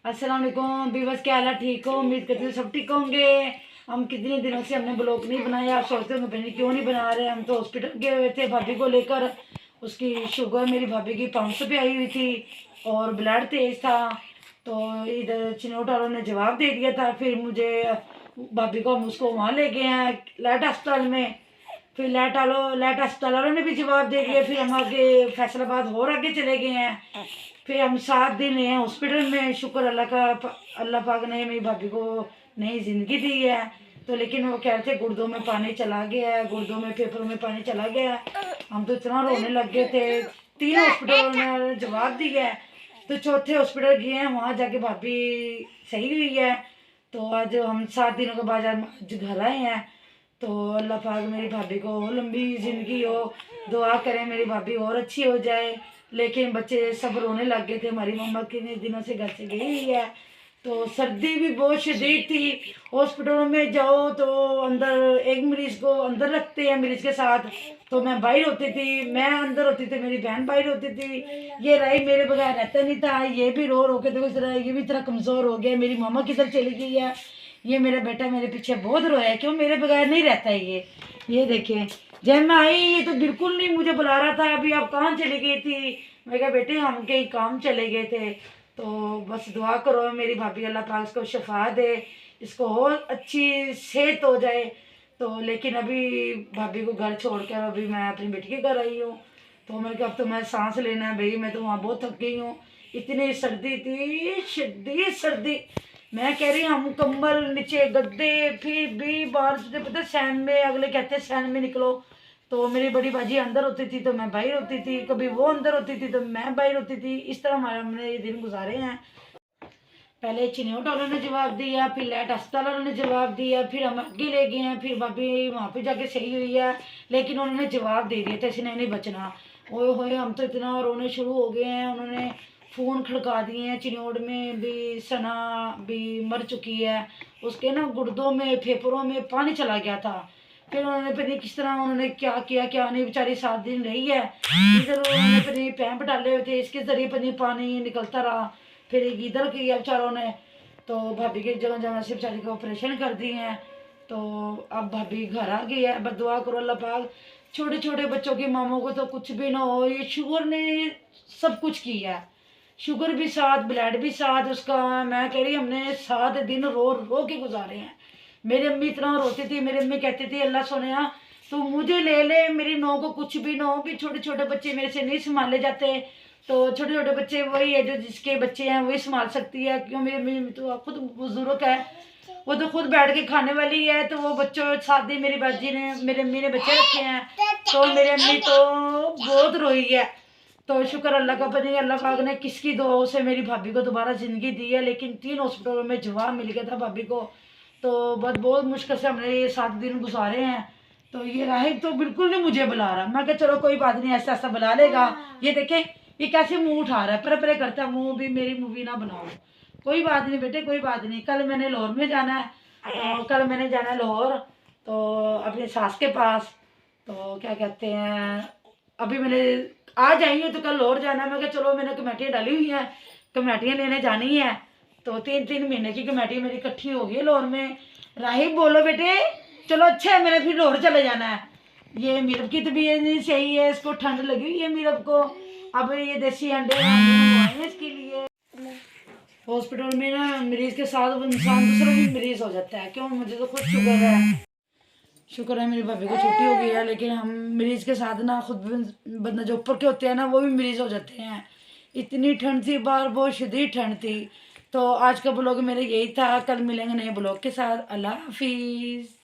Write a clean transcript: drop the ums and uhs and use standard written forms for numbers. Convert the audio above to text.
अस्सलाम वालेकुम बीबस, क्या हाल है? ठीक हो? उम्मीद करती हूँ सब ठीक होंगे। हम कितने दिनों से हमने ब्लॉग नहीं बनाया, आप सोचते होंगे पता नहीं क्यों नहीं बना रहे। हम तो हॉस्पिटल गए हुए थे भाभी को लेकर। उसकी शुगर मेरी भाभी की 500 पे आई हुई थी और ब्लड तेज था। तो इधर चिनोट वालों ने जवाब दे दिया था। फिर मुझे भाभी को हम उसको वहाँ ले गए हैं लाइट अस्पताल में। फिर लाइट अस्पताल वालों ने भी जवाब दे दिया। फिर हम आगे फैसलाबाद और आगे चले गए हैं। फिर हम 7 दिन हैं हॉस्पिटल में। शुक्र अल्लाह का, अल्लाह पाक ने मेरी भाभी को नई ज़िंदगी दी है। तो लेकिन वो कह रहे थे गुर्दों में पानी चला गया है, गुर्दों में फेफड़ों में पानी चला गया है। हम तो इतना रोने लग गए थे। 3 हॉस्पिटलों ने जवाब दिया है। तो चौथे हॉस्पिटल गए हैं, वहाँ जाके भाभी सही हुई है। तो आज हम 7 दिनों के बाद आज घर आए हैं। तो अल्लाह पाक मेरी भाभी को लंबी ज़िंदगी हो, दुआ करें मेरी भाभी और अच्छी हो जाए। लेकिन बच्चे सब रोने लग गए थे, हमारी मम्मा कितने दिनों से घर से गई हुई है। तो सर्दी भी बहुत शदीद थी। हॉस्पिटलों में जाओ तो अंदर एक मरीज़ को अंदर रखते हैं मरीज़ के साथ। तो मैं बाहर होती थी, मैं अंदर होती थी, मेरी बहन बाहर होती थी। ये रही मेरे बगैर रहता नहीं था। ये भी रो रो के देखो इस तरह, ये भी इतना कमज़ोर हो गया। मेरी मामा किधर चली गई है। ये मेरा बेटा मेरे पीछे बहुत रोया है, क्यों मेरे बगैर नहीं रहता है ये देखिए। जब मैं आई ये तो बिल्कुल नहीं मुझे बुला रहा था। अभी आप कहाँ चली गई थी? मैं कहा बेटे हम कहीं काम चले गए थे। तो बस दुआ करो मेरी भाभी, अल्लाह पाक इसको शफा दे, इसको और अच्छी सेहत हो जाए। तो लेकिन अभी भाभी को घर छोड़ कर अभी मैं अपनी बेटी के घर आई हूँ। तो मैंने कहा अब तो मैं सांस लेना है भाई, मैं तो वहाँ बहुत थक गई हूँ। इतनी सर्दी थी, शदीद सर्दी। मैं कह रही हम कंबल नीचे गद्दे, फिर भी बाहर तुझे पता सैन में, अगले कहते सैन में निकलो। तो मेरी बड़ी बाजी अंदर होती थी तो मैं बाहर होती थी, कभी वो अंदर होती थी तो मैं बाहर होती थी। इस तरह हमारे हमने ये दिन गुजारे हैं। पहले चिन्होट वालों ने जवाब दिया, फिर लाइट अस्पताल वालों ने जवाब दिया, फिर हम आगे ले गए हैं। फिर भाभी वहाँ पे जाके सही हुई है। लेकिन उन्होंने जवाब दे दिया था इसने नहीं बचना। ओए होए हम तो इतना रोने शुरू हो गए हैं। उन्होंने फ़ोन खड़का दिए हैं। चिन्होट में भी सना भी मर चुकी है, उसके ना गुर्दों में फेफड़ों में पानी चला गया था। फिर उन्होंने पता नहीं किस तरह उन्होंने क्या किया क्या नहीं, बेचारी 7 दिन रही है। इधर उन्होंने पता नहीं पैंप डाले हुए थे, इसके ज़रिए पता नहीं पानी निकलता रहा। फिर एक इधर किया बेचारों ने। तो भाभी की जगह जगह से बेचारी को ऑपरेशन कर दिए हैं। तो अब भाभी घर आ गई है। बस दुआ करो अल्लाह पाक छोटे छोटे बच्चों की मामों को तो कुछ भी ना हो। ये शुगर ने सब कुछ किया है, शुगर भी साथ, ब्लड भी साथ उसका। मैं कह रही हमने 7 दिन रो रो के गुजारे हैं। मेरी अम्मी इतना रोती थी, मेरी अम्मी कहती थी अल्लाह सोनिया तू मुझे ले ले, मेरी नौ को कुछ भी ना हो। भी छोटे छोटे बच्चे मेरे से नहीं संभाले जाते। तो छोटे छोटे बच्चे वही है जो जिसके बच्चे हैं वही संभाल सकती है। क्यों मेरी अम्मी तो खुद बुजुर्ग है, वो तो खुद बैठ के खाने वाली है। तो वो बच्चों साथ ही मेरी बाजी ने, मेरी अम्मी ने बच्चे रखे हैं। तो मेरी अम्मी तो बहुत रोई है। तो शुक्र अल्लाह का, पता नहीं अल्लाह पाक ने किसकी दुआओं से मेरी भाभी को दोबारा ज़िंदगी दी है। लेकिन 3 हॉस्पिटलों में जवाब मिल गया था भाभी को। तो बहुत बहुत मुश्किल से हमने ये 7 दिन गुजारे हैं। तो ये राहिब तो बिल्कुल नहीं मुझे बुला रहा। मैं कहा चलो कोई बात नहीं, ऐसा ऐसा बुला लेगा। ये देखें ये कैसे मुंह उठा रहा है, पर परे करता मुंह भी, मेरी मूवी ना बनाओ। कोई बात नहीं बेटे, कोई बात नहीं। कल मैंने लाहौर में जाना है। तो कल मैंने जाना है लाहौर, तो अपनी सास के पास। तो क्या कहते हैं, अभी मैंने आज आई हूँ तो कल और जाना है। मैं कहा चलो मैंने कमेटियाँ डाली हुई हैं, कमेटियाँ लेने जानी है। तो 3-3 महीने की कमेटी मेरी इकट्ठी हो गई लाहौर में। राहिब बोलो बेटे चलो, अच्छा है मैंने फिर लाहौर चले जाना है। ये मीरब की तबीयत नहीं सही है, इसको ठंड लगी हुई है मीरब को। अब ये देसी अंडे मंगवाए हैं इसके लिए। हॉस्पिटल में ना मरीज के साथ इंसान दूसरा भी मरीज हो जाता है। क्यों, मुझे तो खुद शुगर है, शुक्र है मेरी भाभी को छुट्टी हो गई है। लेकिन हम मरीज के साथ ना खुद बंदा जो ऊपर के होते हैं ना वो भी मरीज हो जाते हैं। इतनी ठंड थी बाहर, बहुत शदीद ठंड थी। तो आज का ब्लॉग मेरा यही था। कल मिलेंगे नए ब्लॉग के साथ। अल्लाह हाफिज़।